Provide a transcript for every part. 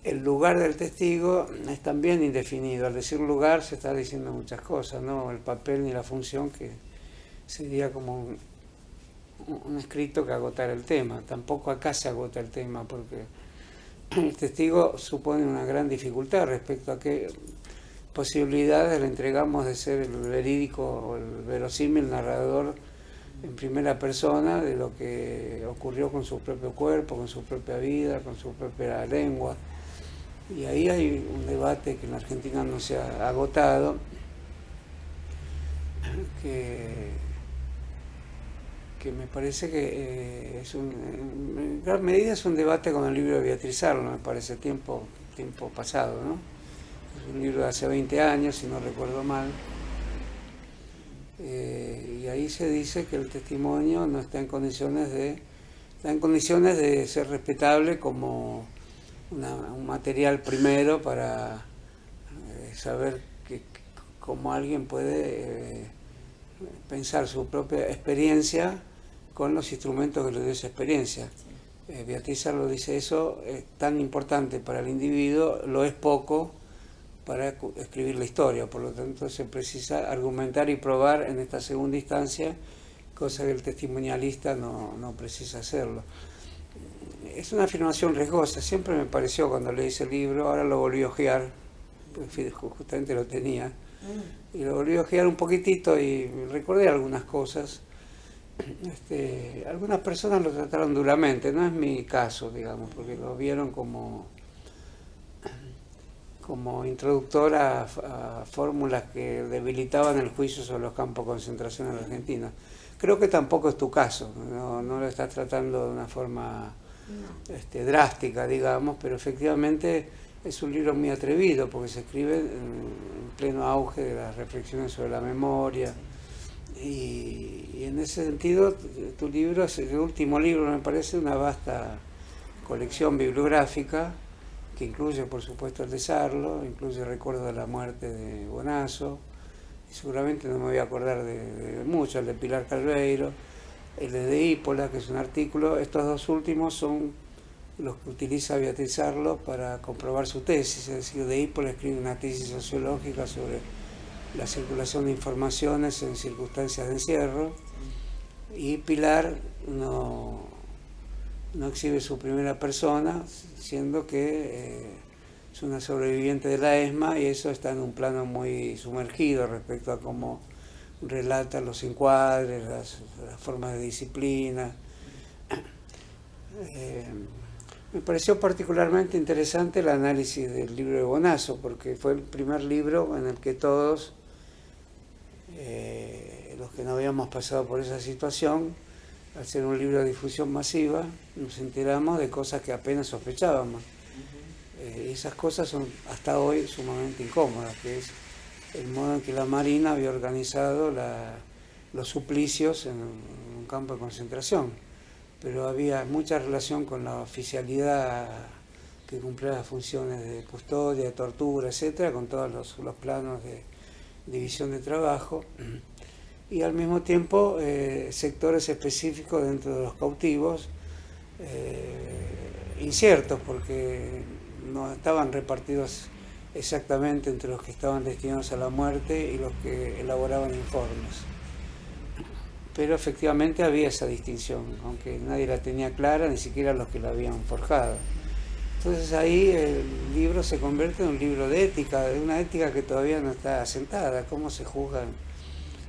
el lugar del testigo es también indefinido. Al decir lugar se está diciendo muchas cosas, no el papel ni la función, que sería como un escrito que agotara el tema. Tampoco acá se agota el tema, porque el testigo supone una gran dificultad respecto a qué posibilidades le entregamos de ser el verídico o el verosímil narrador en primera persona de lo que ocurrió con su propio cuerpo, con su propia vida, con su propia lengua. Y ahí hay un debate que en la Argentina no se ha agotado, que me parece que en gran medida es un debate con el libro de Beatriz Arlo, me parece, tiempo pasado, ¿no? Es un libro de hace 20 años, si no recuerdo mal. Y ahí se dice que el testimonio no está en condiciones de ser respetable como un material primero para saber cómo alguien puede pensar su propia experiencia con los instrumentos que le dio esa experiencia. Beatriz Arlo dice eso es tan importante para el individuo, lo es poco para escribir la historia, por lo tanto se precisa argumentar y probar en esta segunda instancia, cosa que el testimonialista no precisa hacerlo. Es una afirmación riesgosa, siempre me pareció cuando leí ese libro, ahora lo volví a ojear, porque justamente lo tenía, y lo volví a ojear un poquitito y recordé algunas cosas. Algunas personas lo trataron duramente, no es mi caso, digamos, porque lo vieron como introductor a fórmulas que debilitaban el juicio sobre los campos de concentración en la Argentina. Creo que tampoco es tu caso, no lo estás tratando de una forma drástica, digamos, pero efectivamente es un libro muy atrevido porque se escribe en pleno auge de las reflexiones sobre la memoria, y en ese sentido tu libro es el último libro, me parece, una vasta colección bibliográfica que incluye, por supuesto, el de Sarlo, incluye recuerdos de la muerte de Bonazo, y seguramente no me voy a acordar de mucho, el de Pilar Calveiro, el de Hípola, que es un artículo. Estos dos últimos son los que utiliza Beatriz Arlo para comprobar su tesis, es decir, de Hípola escribe una tesis sociológica sobre la circulación de informaciones en circunstancias de encierro, y Pilar no exhibe su primera persona, siendo que es una sobreviviente de la ESMA, y eso está en un plano muy sumergido respecto a cómo relata los encuadres, las formas de disciplina. Me pareció particularmente interesante el análisis del libro de Bonazo, porque fue el primer libro en el que todos, los que no habíamos pasado por esa situación, al ser un libro de difusión masiva, nos enteramos de cosas que apenas sospechábamos. Y esas cosas son hasta hoy sumamente incómodas, que es el modo en que la Marina había organizado los suplicios en un campo de concentración. Pero había mucha relación con la oficialidad que cumplía las funciones de custodia, de tortura, etcétera, con todos los planos de división de trabajo, y al mismo tiempo sectores específicos dentro de los cautivos, inciertos, porque no estaban repartidos exactamente entre los que estaban destinados a la muerte y los que elaboraban informes. Pero efectivamente había esa distinción, aunque nadie la tenía clara, ni siquiera los que la habían forjado. Entonces ahí el libro se convierte en un libro de ética, de una ética que todavía no está asentada, cómo se juzgan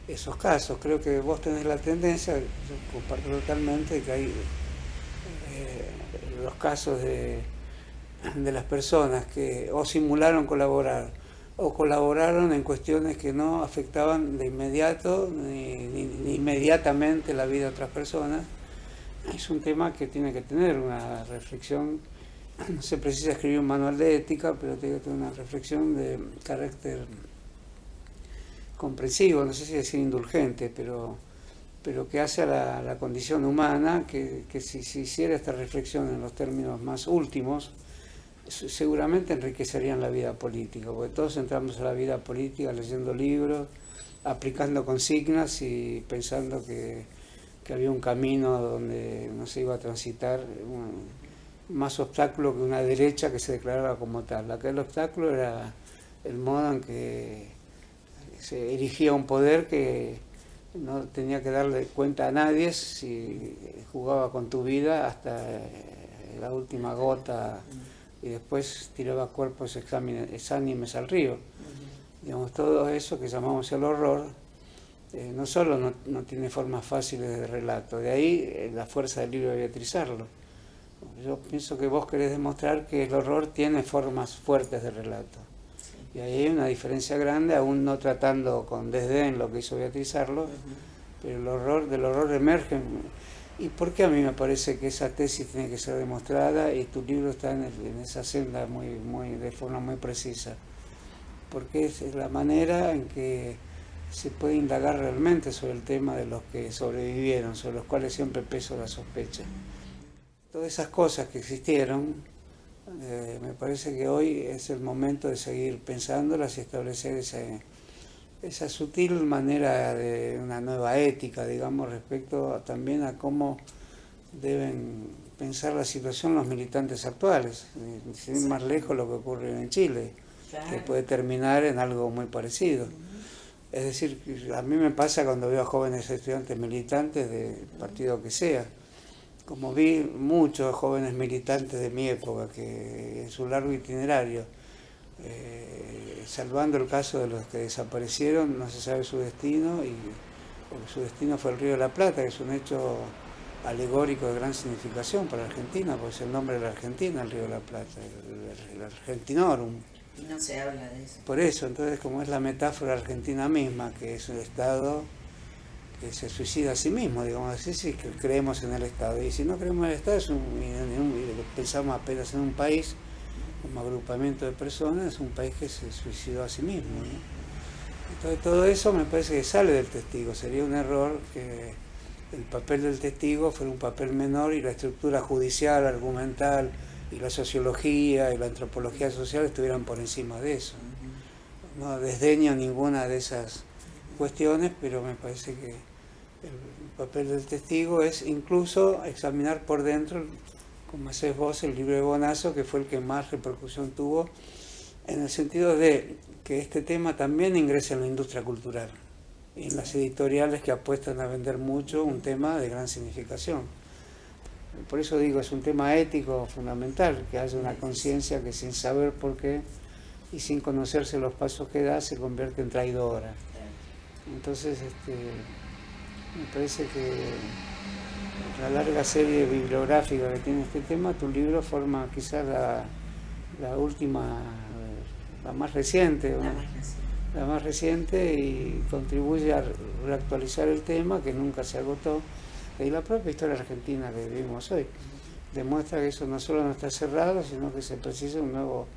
esos casos. Creo que vos tenés la tendencia, yo comparto totalmente, de que hay los casos de las personas que o simularon colaborar o colaboraron en cuestiones que no afectaban de inmediato ni inmediatamente la vida de otras personas. Es un tema que tiene que tener una reflexión. No se precisa escribir un manual de ética, pero tiene que tener una reflexión de carácter comprensivo, no sé si decir indulgente, pero que hace a la condición humana, que si hiciera esta reflexión en los términos más últimos, seguramente enriquecerían la vida política, porque todos entramos a la vida política leyendo libros, aplicando consignas y pensando que había un camino donde no se iba a transitar más obstáculo que una derecha que se declaraba como tal. Acá el obstáculo era el modo en que se erigía un poder que no tenía que darle cuenta a nadie si jugaba con tu vida hasta la última gota y después tiraba cuerpos exánimes al río. Digamos, todo eso que llamamos el horror no solo no tiene formas fáciles de relato, de ahí la fuerza del libro de Beatriz Arlo. Yo pienso que vos querés demostrar que el horror tiene formas fuertes de relato. Y ahí hay una diferencia grande, aún no tratando con desdén lo que hizo Beatriz Arlo, pero del horror emerge. ¿Y por qué a mí me parece que esa tesis tiene que ser demostrada y tu libro está en esa senda de forma muy precisa? Porque es la manera en que se puede indagar realmente sobre el tema de los que sobrevivieron, sobre los cuales siempre pesa la sospecha. Todas esas cosas que existieron, me parece que hoy es el momento de seguir pensándolas y establecer esa sutil manera de una nueva ética, digamos, respecto también a cómo deben pensar la situación los militantes actuales, sin ir más lejos lo que ocurre en Chile, que puede terminar en algo muy parecido. Es decir, a mí me pasa cuando veo a jóvenes estudiantes militantes del partido que sea, como vi muchos jóvenes militantes de mi época, que en su largo itinerario, salvando el caso de los que desaparecieron, no se sabe su destino, y su destino fue el Río de la Plata, que es un hecho alegórico de gran significación para Argentina, porque es el nombre de la Argentina, el Río de la Plata, el Argentinorum. Y no se habla de eso. Por eso, entonces, como es la metáfora argentina misma, que es un Estado que se suicida a sí mismo, digamos así, si creemos en el Estado. Y si no creemos en el Estado, pensamos apenas en un país, como agrupamiento de personas, es un país que se suicidó a sí mismo, ¿no? Entonces, todo eso me parece que sale del testigo. Sería un error que el papel del testigo fuera un papel menor y la estructura judicial, argumental, y la sociología y la antropología social estuvieran por encima de eso. No desdeño ninguna de esas cuestiones, pero me parece que el papel del testigo es incluso examinar por dentro, como haces vos, el libro de Bonazo, que fue el que más repercusión tuvo, en el sentido de que este tema también ingresa en la industria cultural y en las editoriales que apuestan a vender mucho un tema de gran significación. Por eso digo, es un tema ético fundamental, que haya una conciencia que sin saber por qué y sin conocerse los pasos que da se convierte en traidora. Entonces, me parece que la larga serie bibliográfica que tiene este tema, tu libro forma quizás la última, la más reciente, ¿no? La más reciente, y contribuye a reactualizar el tema que nunca se agotó. Y la propia historia argentina que vivimos hoy demuestra que eso no solo no está cerrado, sino que se precisa un nuevo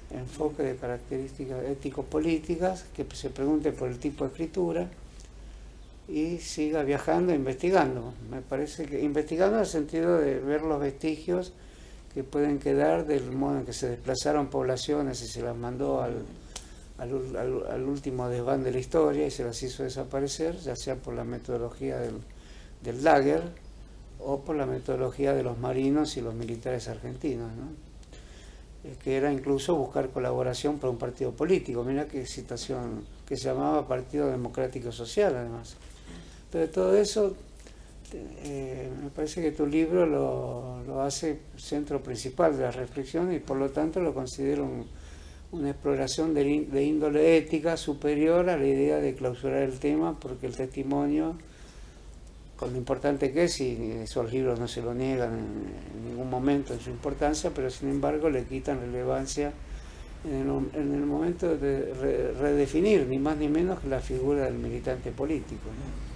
enfoque de características ético-políticas, que se pregunte por el tipo de escritura y siga viajando e investigando. Me parece que investigando en el sentido de ver los vestigios que pueden quedar del modo en que se desplazaron poblaciones y se las mandó al último desván de la historia y se las hizo desaparecer, ya sea por la metodología del Lager o por la metodología de los marinos y los militares argentinos, ¿no? Que era incluso buscar colaboración para un partido político. Mira qué situación, que se llamaba Partido Democrático Social, además. Pero todo eso, me parece que tu libro lo hace centro principal de la reflexión y por lo tanto lo considero una exploración de índole ética superior a la idea de clausurar el tema, porque el testimonio, con lo importante que es, y esos libros no se lo niegan en ningún momento en su importancia, pero sin embargo le quitan relevancia en el momento de redefinir ni más ni menos que la figura del militante político, ¿no?